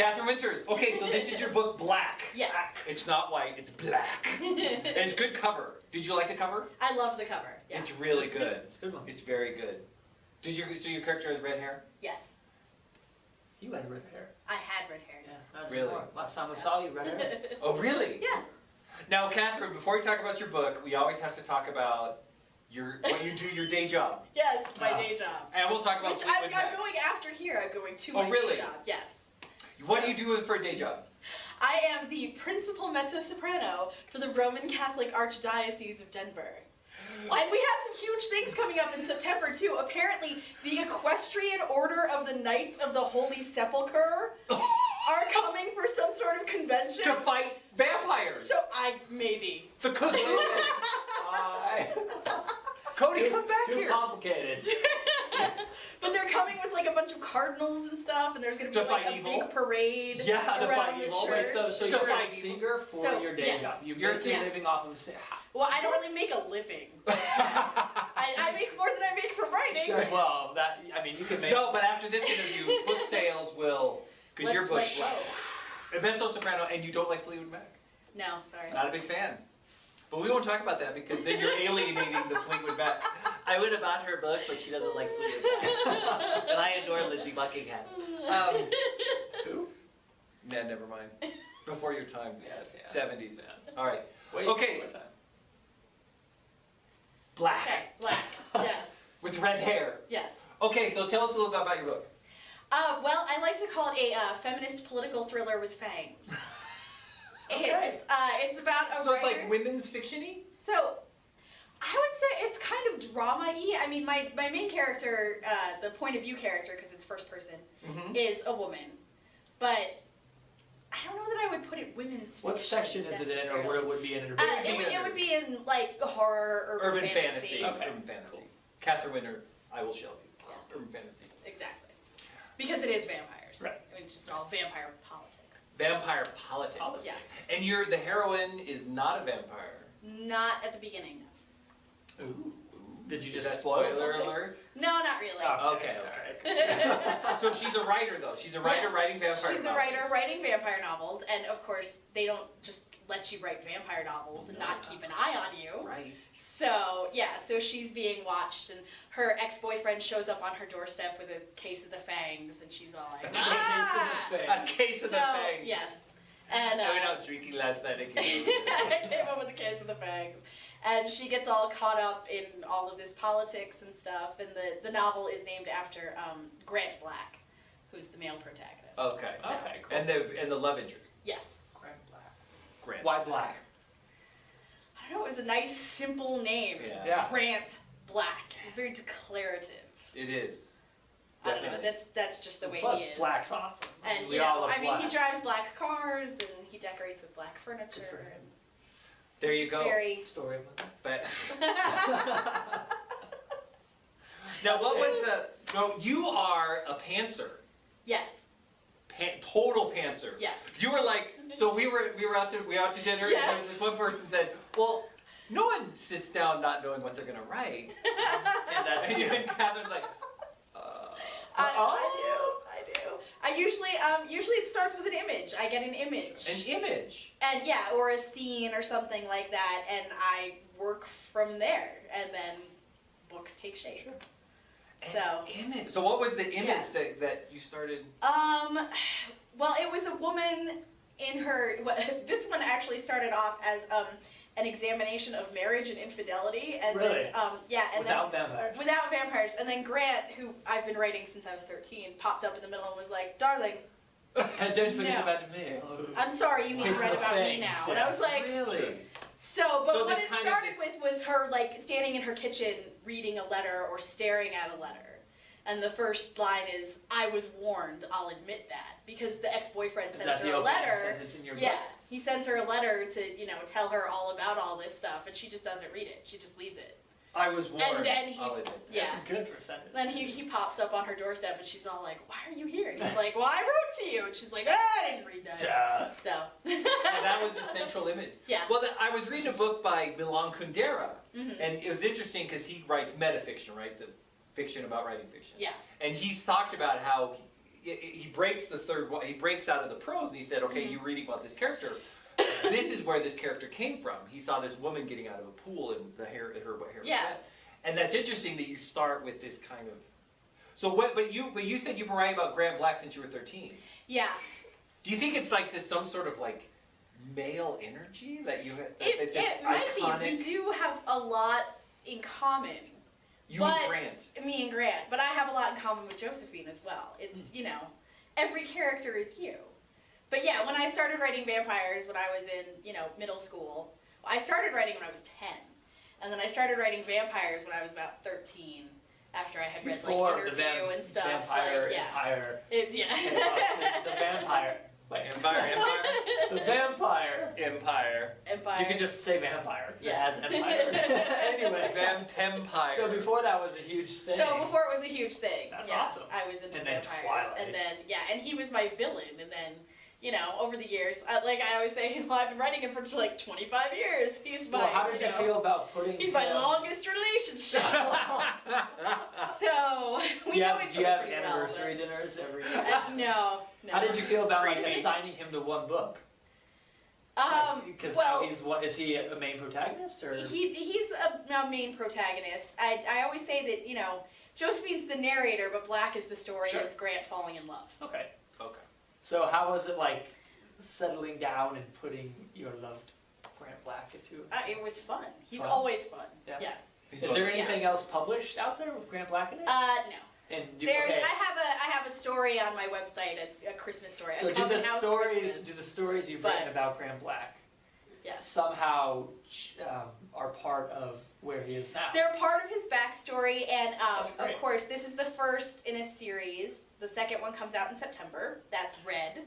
Catherine Winters. Okay, so this is your book, Black. Yes. It's not white, it's black. And it's good cover. Did you like the cover? I loved the cover. Yeah. It's really good. It's a good one. It's very good. So your character has red hair? Yes. You had red hair. I had red hair. Yeah, not Really? anymore. Last time we saw you, red hair. Oh, really? Yeah. Now, Catherine, before we talk about your book, we always have to talk about what you do, your day job. Yes, it's my day job. And we'll talk about Which Fleetwood I'm Mac. going after here. I'm going to Oh, my really? day job. Yes. What do you do for a day job? I am the principal mezzo-soprano for the Roman Catholic Archdiocese of Denver. What? And we have some huge things coming up in September too. Apparently, the Equestrian Order of the Knights of the Holy Sepulchre are coming for some sort of convention. To fight vampires. So maybe. The cookie. Cody, come back Too here. complicated. But they're coming with like a bunch of cardinals and stuff, and there's going to be To like fight a evil? big parade Yeah, to around fight the evil. church. Wait, so To you're a fight singer for So, your day yes. job. You're You're a singer. living off of Well, I don't really make a living. I make more than I make from writing. Sure. Well, I mean, you could make. No, but after this interview, book sales will, because your book's Let a mezzo-soprano, and you don't like Fleetwood Mac. No, sorry. Not a big fan. But we won't talk about that because then you're alienating the Fleetwood Mac. I would have bought her book, but she doesn't like Fleetwood Mac. And I adore Lindsay Buckingham. Who? Nah, never mind. Before your time. Yes, yeah. 70s. All right. Wait, Okay. one more time. Black. Okay, black. Yes. With red hair. Yes. Okay, so tell us a little bit about your book. Well, I like to call it a feminist political thriller with fangs. Okay. It's about a So it's writer. like women's fiction-y? So, I would say it's kind of drama-y. I mean, my main character, the point of view character, because it's first person, is a woman. But I don't know that I would put it women's fiction. What section is it in, or where it would be in? It would be in, like, horror, urban fantasy. Okay. Urban fantasy. Cool. Catherine Winter, I will show you. Yeah. Urban fantasy. Exactly. Because it is vampires. Right. I mean, it's just all vampire politics. Vampire politics. Yes. And the heroine is not a vampire. Not at the beginning. Ooh. Did you Is just that spoil spoiler something? alert? No, not really. Oh, Okay, alright. So she's a writer, though. She's a writer Yes. writing vampire She's a novels. writer writing vampire novels, and of course, they don't just let you write vampire novels and not keep an eye on you. Right. So, yeah, so she's being watched, and her ex-boyfriend shows up on her doorstep with a case of the fangs, and she's all like, A case of the fangs. Yes. And, I went out drinking last night again. I came up with a case of the fangs. And she gets all caught up in all of this politics and stuff, and the novel is named after Grant Black, who's the male protagonist. Okay. So, Okay, cool. And the love interest. yes. Grant. Why black? I don't know, it was a nice, simple name. Yeah. Grant Black. It's very declarative. It is. I don't know, Definitely. that's just the way Plus, he is. black's awesome. And, we you all know, love I mean, he black. drives black cars, and he decorates with black furniture. Good for him. and There it's you just go. Very... Story of my life. But now, what was the? No, you are a pantser. Yes, Total pantser. yes. You were like, so we were out to dinner, and Yes. this one person said, well, no one sits down not knowing what they're gonna write. And that's And Catherine's like, I do. I usually it starts with an image. I get an image. an image. And yeah, or a scene or something like that, and I work from there, and then books take shape. So, An image. So what was the image Yeah. that you started? well, it was a woman in her. This one actually started off as an examination of marriage and infidelity, and Really? then and Without then, vampires. without vampires, and then Grant, who I've been writing since I was 13, popped up in the middle and was like, "Darling, And don't forget No. about me. I'm sorry, you need Case to of write the about me now." fangs, And I was like, Really? So, but So what this it kind of started this- with was her like standing in her kitchen reading a letter or staring at a letter. And the first line is, "I was warned, I'll admit that." Because the ex-boyfriend Is sends that her the a opening letter. sentence in your Yeah, book? he sends her a letter to, tell her all about all this stuff, and she just doesn't read it. She just leaves it. I was warned. And then he, I'll admit. yeah. That's good for a sentence. Then he pops up on her doorstep, and she's all like, "Why are you here?" And he's like, "Well, I wrote to you." And she's like, "I didn't read that." Duh. So. So that was the central image. Yeah. Well, I was reading a book by Milan Kundera, Mhm. and it was interesting because he writes metafiction, right? The fiction about writing fiction. Yeah. And he's talked about how he breaks the third wall. He breaks out of the prose, and he said, "Okay, you're reading about this character. This is where this character came from. He saw this woman getting out of a pool, and her hair was wet." And that's interesting that you start with this kind of. So what? But you said you've been writing about Grant Black since you were 13. Yeah. Do you think it's like this some sort of like male energy that you have? It might be. We do have a lot in common. You and Grant. Me and Grant. But I have a lot in common with Josephine as well. It's, every character is you. But yeah, when I started writing vampires when I was in, middle school, I started writing when I was 10. And then I started writing vampires when I was about 13. After I had read Before like interview and stuff. Vampire like, yeah. Empire. It's, yeah. The vampire. Like Empire. The vampire. Empire. You can just say vampire. Yeah. It has empire. Anyway. Vampire. So before that was a huge thing. So before it was a huge thing. That's yeah, awesome. I was into And then vampires. Twilight. And then, and he was my villain. And then, over the years, like I always say, well, I've been writing him for like 25 years. He's my, how did you feel about putting he's my longest relationship. So, we know each do you other have pretty anniversary dinners every year? No. How did you feel about Creepy. assigning him to one book? Because is he a main protagonist or? He's a main protagonist. I always say that, Josephine's the narrator, but Black is the story Sure. of Grant falling in love. Okay. Okay. So how was it like settling down and putting your loved Grant Black into it? It was fun. He's Fun? always fun. Yeah. Yes. Is there anything else published out there with Grant Black in it? No. And I have a story on my website, a Christmas story. So a do the coming out stories Christmas. you've written about Grant Black Yes. somehow are part of where he is now? They're part of his backstory, and That's great. of course, this is the first in a series. The second one comes out in September. That's Red.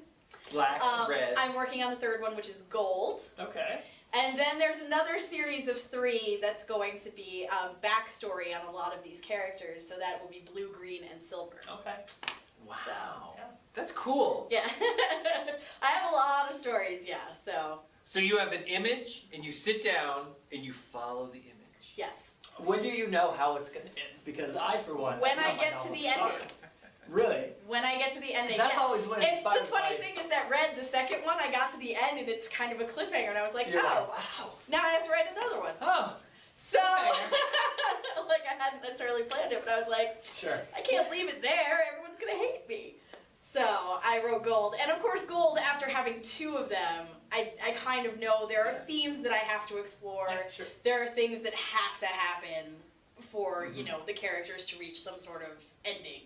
Black, Red. I'm working on the third one, which is Gold. Okay. And then there's another series of 3 that's going to be backstory on a lot of these characters. So that will be Blue, Green, and Silver. Okay. Wow. Yeah. That's cool. Yeah. I have a lot of stories, yeah, so. So you have an image, and you sit down, and you follow the image. Yes. When do you know how it's going to end? Because I, for one, When that's I how my get to novels the start. ending. Really? When I get to the ending, That's yeah. always when It's the inspires funny my- thing is that Red, the second one, I got to the end and it's kind of a cliffhanger, and I was like, You're oh, like, wow. now I have to write another one. Oh. So, like I hadn't necessarily planned it, but I was like, Sure. I can't leave it there. Everyone's gonna hate me. So I wrote Gold, and of course, Gold. After having 2 of them, I kind of know there are themes that I have to explore. Yeah, sure. There are things that have to happen for the characters to reach some sort of ending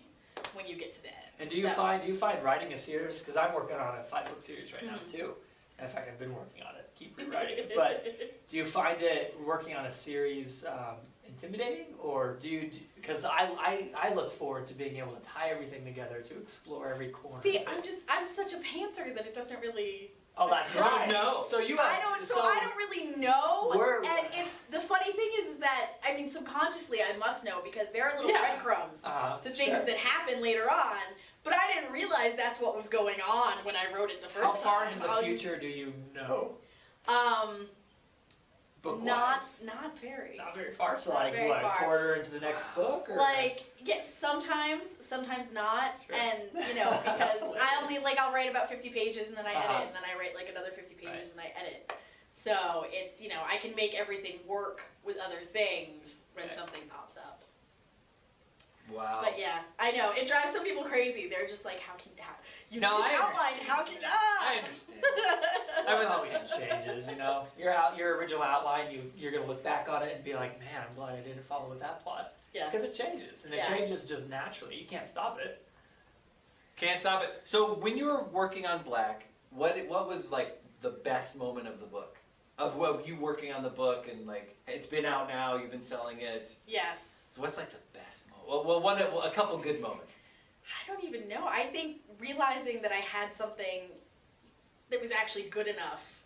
when you get to the end. And do you find writing a series? Because I'm working on a 5-book series right now too. In fact, I've been working on it. Keep rewriting it. But do you find it working on a series intimidating, or do you? Because I look forward to being able to tie everything together to explore every corner. See, of it. I'm such a pantser that it doesn't really. Oh, that's You don't right. know. So you I have. don't. So I don't really know. We're- And it's the funny thing is that subconsciously I must know because there are little Yeah. breadcrumbs to things sure. that happen later on. But I didn't realize that's what was going on when I wrote it the first How far time. into the future do you know? Not Book-wise? not very. Not very far. So Not like very what, far. a quarter into the next book? Or? Like, yes, sometimes not, Sure. and because That's I only I'll write about 50 pages and then I Uh-huh. edit, and then I write like another 50 pages and I edit. So it's I can make everything work with other things when Okay. something pops up. Wow. But yeah, I know it drives some people crazy. They're just like, how can that? You No, need I an outline. How can I understand. That was always changes, Your original outline, you're gonna look back on it and be like, man, I'm glad I didn't follow with that plot. Yeah. Because it changes, and it Yeah. changes just naturally. You can't stop it. Can't stop it. So when you were working on Black, what was like the best moment of the book? Of you working on the book and like it's been out now, you've been selling it. Yes. So what's like the best moment? Well, a couple good moments. I don't even know. I think realizing that I had something that was actually good enough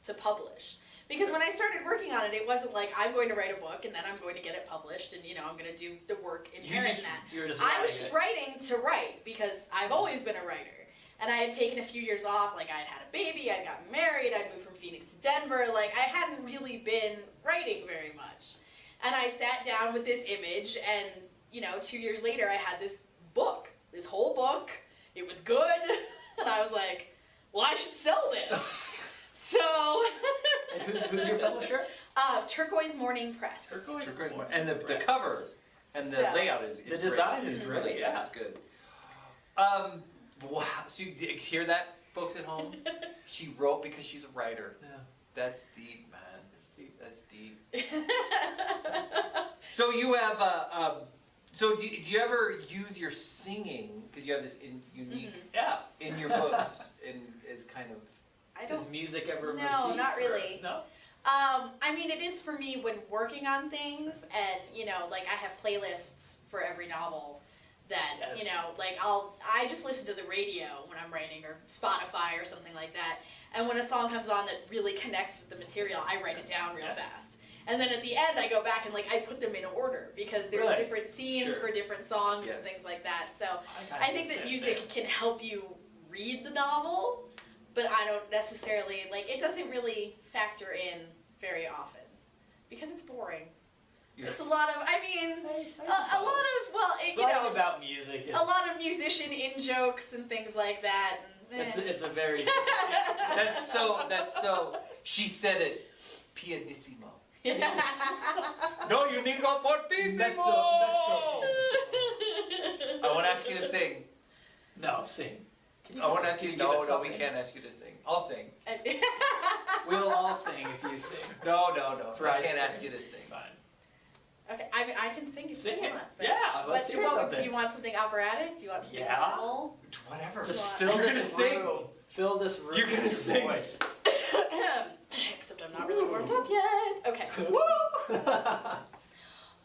to publish. Because when I started working on it, it wasn't like I'm going to write a book and then I'm going to get it published and I'm going to do the work inherent in that. You were just I was writing just it. writing to write because I've always been a writer. And I had taken a few years off, like I had a baby, I'd gotten married, I'd moved from Phoenix to Denver, like I hadn't really been writing very much. And I sat down with this image and 2 years later I had this book, this whole book. it was good. And I was like, well, I should sell this. So. And who's your publisher? Turquoise Morning Press. Turquoise Morning. And the cover and the layout is the design is great. great. Yeah, it's good. Wow. So you hear that, folks at home? She wrote because she's a writer. Yeah. That's deep, man. That's deep. Mm-hmm. So you have so do you ever use your singing, because you have this unique Yeah. in your books and is kind of I don't. Is music ever a No, motif? not really. No? I mean, it is for me when working on things, and like I have playlists for every novel that Yes. like I just listen to the radio when I'm writing, or Spotify or something like that. And when a song comes on that really connects with the material, I write it down real fast. And then at the end, I go back and I put them in order, because there's Really? different scenes Sure. for different songs Yes. and things like that. So kinda I think do the that same music thing. can help you read the novel, but I don't necessarily, it doesn't really factor in very often, because it's boring. Yeah. It's a lot of, I mean, I a lot of, Writing about music is... a lot of musician in-jokes and things like that. And, It's a very... that's so she said it pianissimo. No, you need go fortissimo. Mezzo. I want to ask you to sing. No, sing. Can I want to ask you. give No, us we something? can't ask you to sing. I'll sing. We'll all sing if you sing. No. For I ice can't ask cream. you to sing. Fine. Okay, I mean, I can sing if Sing you it. want. But Yeah, let's hear something. Do you want something operatic? Do you want something Yeah. normal? Whatever. Just What? fill You're this gonna sing? room. Fill this room. You're gonna with your sing. voice. Except I'm not really warmed up yet. Okay.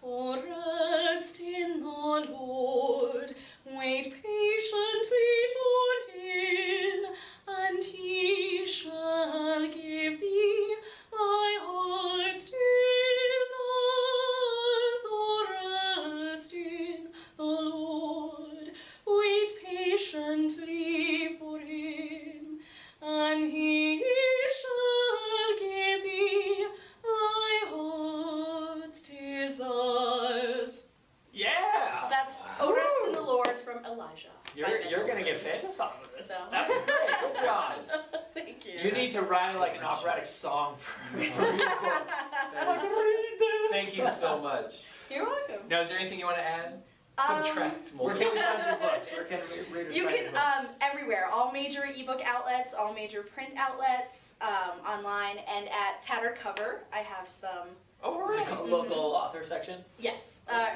Oh, rest in the Lord, wait patiently for him, and he shall give thee thy heart's desires. Oh, rest in the Lord, wait patiently for him, and he shall give thee thy heart's desires. Yeah! That's Oh Rest in the Lord from Elijah. You're gonna get famous off of this. So. That's great. Good job. Thank you. You need to write like an operatic song for your books. Thank you so much. You're welcome. Now, is there anything you want to add? Subtract Where multiple. can we find your books? Where can readers You find can your books? everywhere, all major ebook outlets, all major print outlets, online, and at Tattered Cover. I have some. Oh, all right. Local author section? Yes.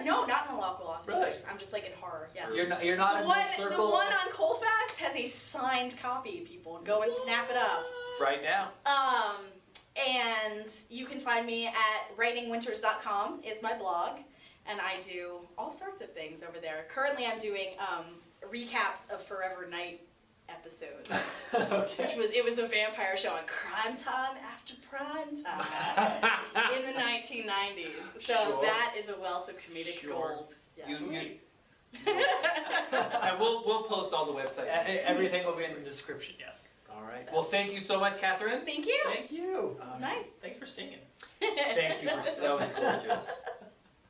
No, not in the local author Really? section. I'm just in horror. Yes. You're not the in one, the circle? The one on Colfax has a signed copy. People go and snap it up. Right now. And you can find me at writingwinters.com is my blog, and I do all sorts of things over there. Currently, I'm doing recaps of Forever Night episodes, Okay. it was a vampire show on Crime Time after Prime Time in the 1990s. So Sure. that is a wealth of comedic Sure. gold. Yes. And we'll post all the website. Everything will be in the description, yes. All right. Well, thank you so much, Catherine. Thank you. Thank you. It was nice. Thanks for singing. Thank you for that was gorgeous.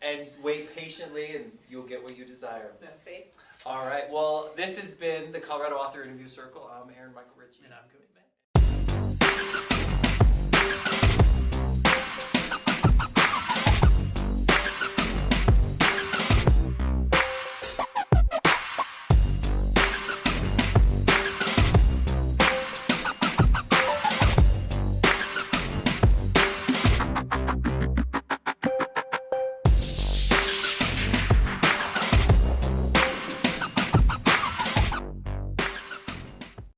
And wait patiently, and you'll get what you desire. Faith. All right. Well, this has been the Colorado Author Interview Circle. I'm Aaron Michael Ritchie. And I'm Cody.